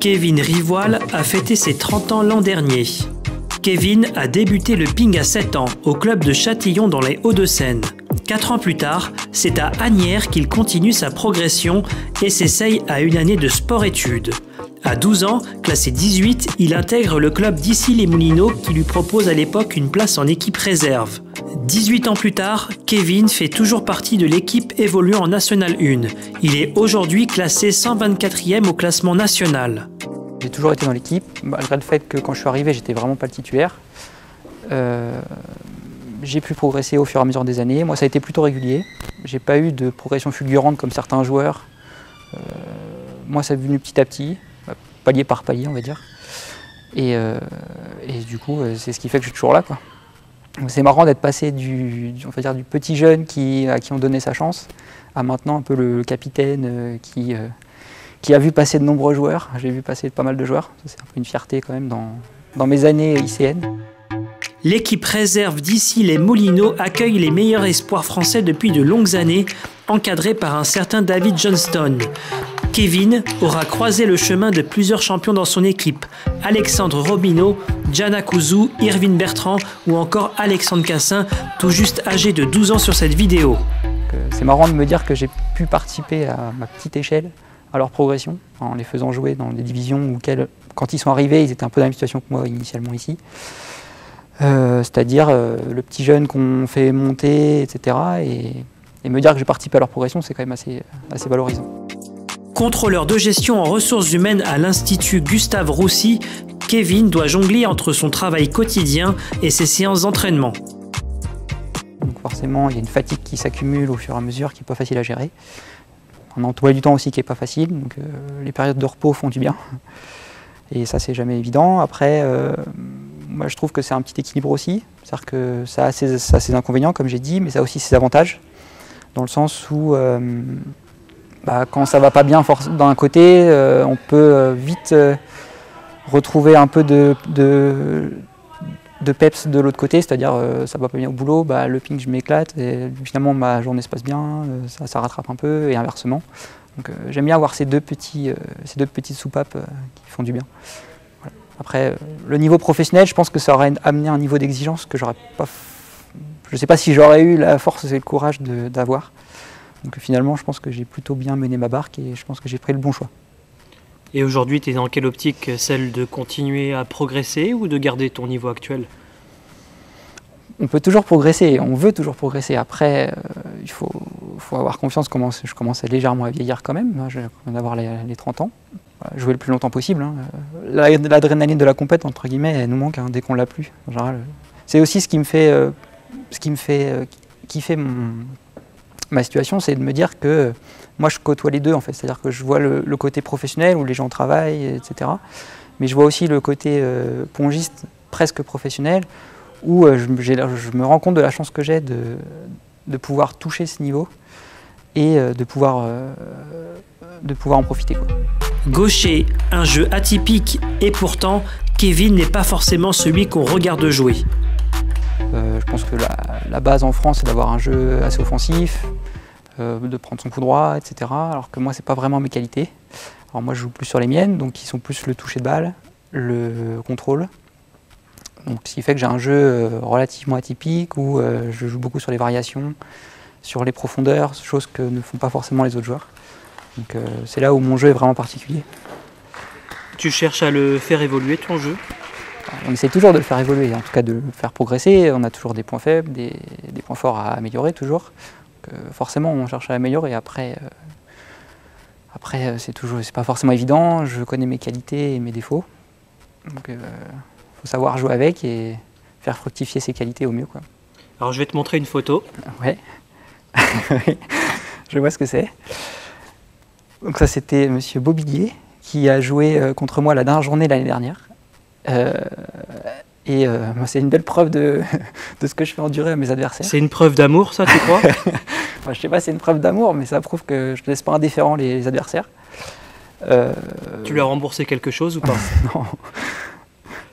Kevin Rivoal a fêté ses 30 ans l'an dernier. Kevin a débuté le ping à 7 ans au club de Châtillon dans les Hauts-de-Seine. 4 ans plus tard, c'est à Asnières qu'il continue sa progression et s'essaye à une année de sport-études. À 12 ans, classé 18, il intègre le club d'Issy-les-Moulineaux qui lui propose à l'époque une place en équipe réserve. 18 ans plus tard, Kevin fait toujours partie de l'équipe évoluant en National 1. Il est aujourd'hui classé 124e au classement national. J'ai toujours été dans l'équipe, malgré le fait que quand je suis arrivé, j'étais vraiment pas le titulaire. J'ai pu progresser au fur et à mesure des années. Moi, ça a été plutôt régulier. J'ai pas eu de progression fulgurante comme certains joueurs. Moi, ça est venu petit à petit, palier par palier, on va dire. Et du coup, c'est ce qui fait que je suis toujours là, quoi. C'est marrant d'être passé on va dire, du petit jeune à qui on donnait sa chance, à maintenant un peu le capitaine qui a vu passer de nombreux joueurs. J'ai vu passer pas mal de joueurs. C'est un peu une fierté quand même dans mes années lycéennes. L'équipe réserve d'Issy-les-Moulineaux accueille les meilleurs espoirs français depuis de longues années, encadré par un certain David Johnston. Kevin aura croisé le chemin de plusieurs champions dans son équipe, Alexandre Robineau, Gianna Couzu, Irvine Bertrand ou encore Alexandre Cassin, tout juste âgé de 12 ans sur cette vidéo. C'est marrant de me dire que j'ai pu participer à ma petite échelle à leur progression, en les faisant jouer dans des divisions où quand ils sont arrivés, ils étaient un peu dans la même situation que moi initialement ici. C'est-à-dire le petit jeune qu'on fait monter, etc. Et me dire que j'ai participé à leur progression, c'est quand même assez valorisant. Contrôleur de gestion en ressources humaines à l'Institut Gustave Roussy, Kevin doit jongler entre son travail quotidien et ses séances d'entraînement. Donc forcément, il y a une fatigue qui s'accumule au fur et à mesure, qui n'est pas facile à gérer. Un emploi du temps aussi qui n'est pas facile, donc les périodes de repos font du bien. Et ça, c'est jamais évident. Après, moi, je trouve que c'est un petit équilibre aussi. C'est-à-dire que ça a ses inconvénients, comme j'ai dit, mais ça a aussi ses avantages. Dans le sens où, quand ça va pas bien d'un côté, on peut vite retrouver un peu de peps de l'autre côté. C'est-à-dire, ça va pas bien au boulot, le ping, je m'éclate, et finalement, ma journée se passe bien, ça rattrape un peu, et inversement. Donc j'aime bien avoir ces deux petites soupapes qui font du bien. Voilà. Après, le niveau professionnel, je pense que ça aurait amené un niveau d'exigence que j'aurais pas... Je ne sais pas si j'aurais eu la force et le courage d'avoir. Donc finalement, je pense que j'ai plutôt bien mené ma barque et je pense que j'ai pris le bon choix. Et aujourd'hui, tu es dans quelle optique? Celle de continuer à progresser ou de garder ton niveau actuel? On peut toujours progresser, on veut toujours progresser. Après, il faut avoir confiance, je commence légèrement à vieillir quand même. Je viens d'avoir les 30 ans. Jouer le plus longtemps possible. L'adrénaline de la compète, entre guillemets, elle nous manque dès qu'on l'a plus. En général, c'est aussi ce qui me fait kiffer ma situation, c'est de me dire que moi je côtoie les deux en fait. C'est-à-dire que je vois le côté professionnel où les gens travaillent, etc. Mais je vois aussi le côté pongiste presque professionnel où je me rends compte de la chance que j'ai de pouvoir toucher ce niveau et de pouvoir en profiter, quoi. Gaucher, un jeu atypique et pourtant, Kevin n'est pas forcément celui qu'on regarde jouer. Je pense que la base en France, c'est d'avoir un jeu assez offensif, de prendre son coup droit, etc. Alors que moi, c'est pas vraiment mes qualités. Alors moi, je joue plus sur les miennes, donc qui sont plus le toucher de balle, le contrôle. Donc, ce qui fait que j'ai un jeu relativement atypique où je joue beaucoup sur les variations, sur les profondeurs, choses que ne font pas forcément les autres joueurs. Donc c'est là où mon jeu est vraiment particulier. Tu cherches à le faire évoluer, ton jeu? On essaie toujours de le faire évoluer, en tout cas de le faire progresser. On a toujours des points faibles, des points forts à améliorer toujours. Donc, forcément, on cherche à améliorer. Après c'est pas forcément évident. Je connais mes qualités et mes défauts. Donc faut savoir jouer avec et faire fructifier ses qualités au mieux, quoi. Alors je vais te montrer une photo. Ouais. Je vois ce que c'est. Donc ça, c'était Monsieur Bobillier qui a joué contre moi la dernière journée l'année dernière. C'est une belle preuve de ce que je fais endurer à mes adversaires. C'est une preuve d'amour, ça, tu crois? Enfin, je sais pas si c'est une preuve d'amour, mais ça prouve que je ne laisse pas indifférents les adversaires. Tu lui as remboursé quelque chose ou pas?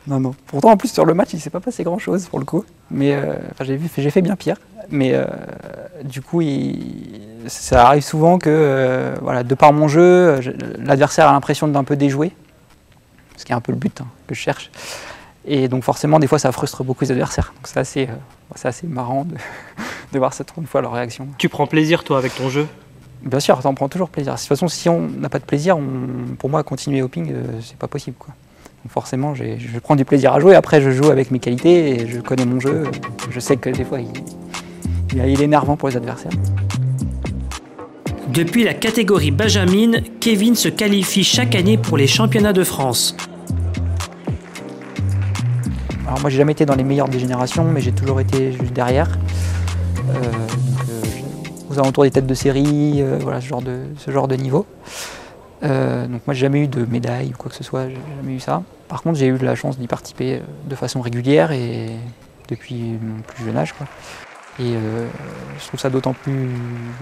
Non. Pourtant, en plus, sur le match, il ne s'est pas passé grand-chose pour le coup. Mais j'ai fait bien pire. Mais du coup, ça arrive souvent que, de par mon jeu, l'adversaire a l'impression d'un peu déjouer. ce qui est un peu le but que je cherche. Et donc forcément, des fois, ça frustre beaucoup les adversaires. Donc c'est assez marrant de voir cette fois leur réaction. Tu prends plaisir, toi, avec ton jeu? Bien sûr, on prend toujours plaisir. De toute façon, si on n'a pas de plaisir, pour moi, continuer au ping, c'est pas possible, quoi. Donc forcément, je prends du plaisir à jouer. Après, je joue avec mes qualités et je connais mon jeu. Je sais que des fois, il est énervant pour les adversaires. Depuis la catégorie Benjamin, Kevin se qualifie chaque année pour les championnats de France. Alors moi, j'ai jamais été dans les meilleures des générations, mais j'ai toujours été juste derrière. Aux alentours des têtes de série, voilà, ce genre de niveau. Donc moi, j'ai jamais eu de médaille ou quoi que ce soit, j'ai jamais eu ça. Par contre, j'ai eu la chance d'y participer de façon régulière et depuis mon plus jeune âge, quoi. Et je trouve ça d'autant plus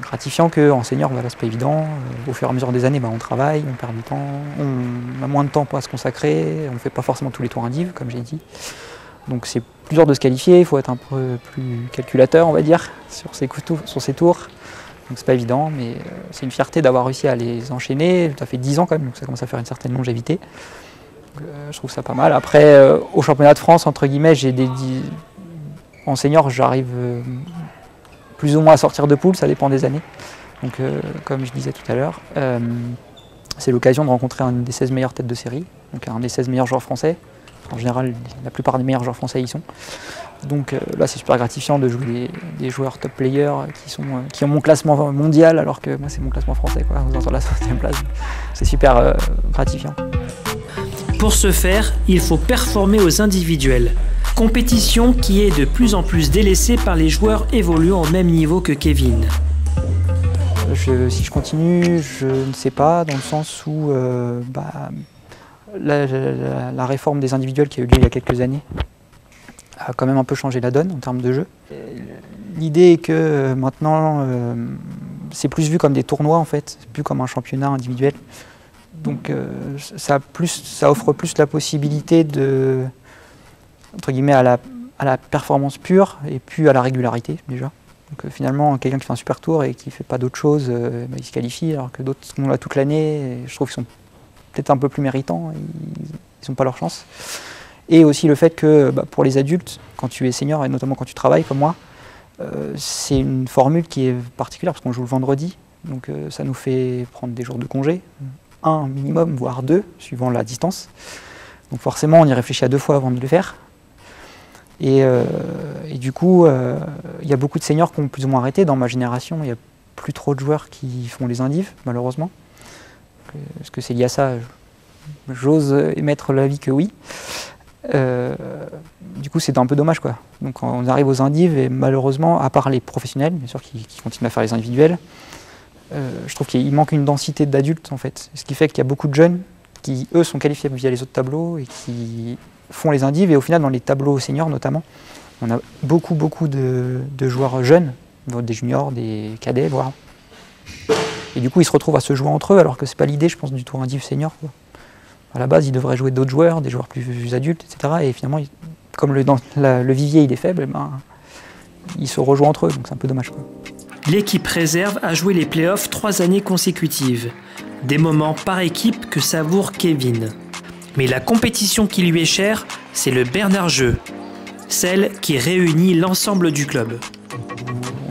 gratifiant qu'en senior, voilà, c'est pas évident. Au fur et à mesure des années, on travaille, on perd du temps, on a moins de temps pour se consacrer, on ne fait pas forcément tous les tours indiv, comme j'ai dit. Donc c'est plus dur de se qualifier, il faut être un peu plus calculateur, on va dire, sur ses tours. Donc c'est pas évident, mais c'est une fierté d'avoir réussi à les enchaîner. Ça fait 10 ans quand même, donc ça commence à faire une certaine longévité. Donc, je trouve ça pas mal. Après, au championnat de France, entre guillemets, en senior, j'arrive plus ou moins à sortir de poule, ça dépend des années. Donc comme je disais tout à l'heure, c'est l'occasion de rencontrer un des 16 meilleures têtes de série, donc un des 16 meilleurs joueurs français. En général, la plupart des meilleurs joueurs français y sont. Donc là, c'est super gratifiant de jouer des joueurs top players qui ont mon classement mondial, alors que moi, c'est mon classement français, quoi, aux alentours de la 5e place. C'est super gratifiant. Pour ce faire, il faut performer aux individuels. Compétition qui est de plus en plus délaissée par les joueurs évoluant au même niveau que Kevin. Si je continue, je ne sais pas, dans le sens où la réforme des individuels qui a eu lieu il y a quelques années a quand même un peu changé la donne en termes de jeu. L'idée est que maintenant, c'est plus vu comme des tournois, en fait, c'est plus comme un championnat individuel. Donc ça offre plus la possibilité de, entre guillemets, à la performance pure et puis à la régularité déjà. Donc finalement, quelqu'un qui fait un super tour et qui ne fait pas d'autre chose, il se qualifie, alors que d'autres sont là toute l'année. Je trouve qu'ils sont peut-être un peu plus méritants, ils n'ont pas leur chance. Et aussi le fait que pour les adultes, quand tu es senior et notamment quand tu travailles comme moi, c'est une formule qui est particulière parce qu'on joue le vendredi, donc ça nous fait prendre des jours de congé, un minimum, voire 2, suivant la distance. Donc forcément, on y réfléchit à 2 fois avant de le faire. Et du coup, il y a beaucoup de seniors qui ont plus ou moins arrêté. Dans ma génération, il n'y a plus trop de joueurs qui font les indifs, malheureusement. Est-ce que c'est lié à ça? J'ose émettre l'avis que oui. Du coup, c'est un peu dommage, quoi. Donc on arrive aux indives et malheureusement, à part les professionnels, bien sûr, qui continuent à faire les individuels, je trouve qu'il manque une densité d'adultes, en fait. Ce qui fait qu'il y a beaucoup de jeunes qui, eux, sont qualifiés via les autres tableaux et qui font les indives. Et au final, dans les tableaux seniors notamment, on a beaucoup de joueurs jeunes, des juniors, des cadets, voire. Et du coup, ils se retrouvent à se jouer entre eux, alors que c'est pas l'idée, je pense, du tour indiv senior, quoi. À la base, ils devraient jouer d'autres joueurs, des joueurs plus adultes, etc. Et finalement, comme le vivier il est faible, ils se rejoignent entre eux, donc c'est un peu dommage, quoi. L'équipe réserve a joué les playoffs 3 années consécutives. Des moments par équipe que savoure Kevin. Mais la compétition qui lui est chère, c'est le Bernard Jeu, celle qui réunit l'ensemble du club.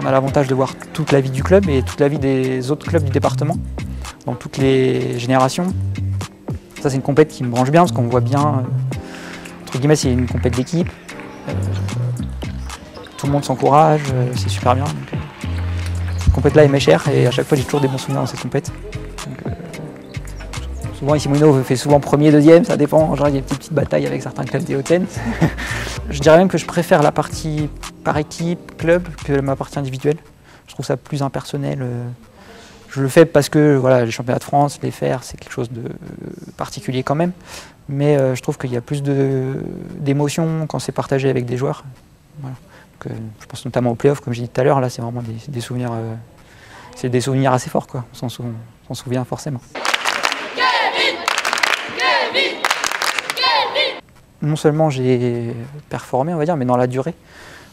On a l'avantage de voir toute la vie du club et toute la vie des autres clubs du département, dans toutes les générations. Ça, c'est une compète qui me branche bien parce qu'on voit bien, entre guillemets, c'est une compète d'équipe. Tout le monde s'encourage, c'est super bien. Donc, cette compète-là, elle m'est chère et à chaque fois, j'ai toujours des bons souvenirs dans cette compète. Donc, souvent, ici, Mouino fait souvent premier, deuxième, ça dépend. En général, il y a des petites batailles avec certains clubs des Hauts-de-Seine. Je dirais même que je préfère la partie par équipe, club, que ma partie individuelle. Je trouve ça plus impersonnel. Je le fais parce que voilà, les championnats de France, les faire, c'est quelque chose de particulier quand même. Mais je trouve qu'il y a plus d'émotions quand c'est partagé avec des joueurs. Voilà. Donc, je pense notamment aux playoffs, comme j'ai dit tout à l'heure. Là, c'est vraiment des souvenirs, c'est des souvenirs assez forts, quoi. On s'en souvient forcément. Kevin. Non seulement j'ai performé, on va dire, mais dans la durée.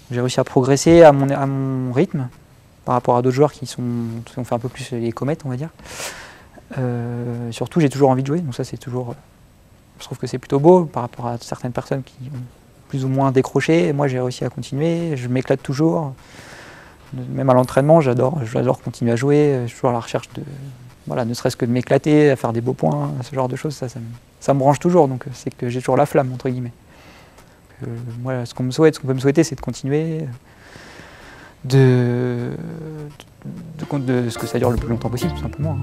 J'ai réussi à progresser à mon rythme, par rapport à d'autres joueurs qui ont fait un peu plus les comètes, on va dire. Surtout, j'ai toujours envie de jouer, donc ça c'est toujours Je trouve que c'est plutôt beau par rapport à certaines personnes qui ont plus ou moins décroché. Et moi, j'ai réussi à continuer, je m'éclate toujours. Même à l'entraînement, j'adore continuer à jouer. Je suis toujours à la recherche de, voilà, ne serait-ce que de m'éclater, à faire des beaux points, ce genre de choses. Ça me branche toujours, donc c'est que j'ai toujours la flamme, entre guillemets. Moi, ce qu'on peut me souhaiter, c'est de continuer, de ce que ça dure le plus longtemps possible, tout simplement.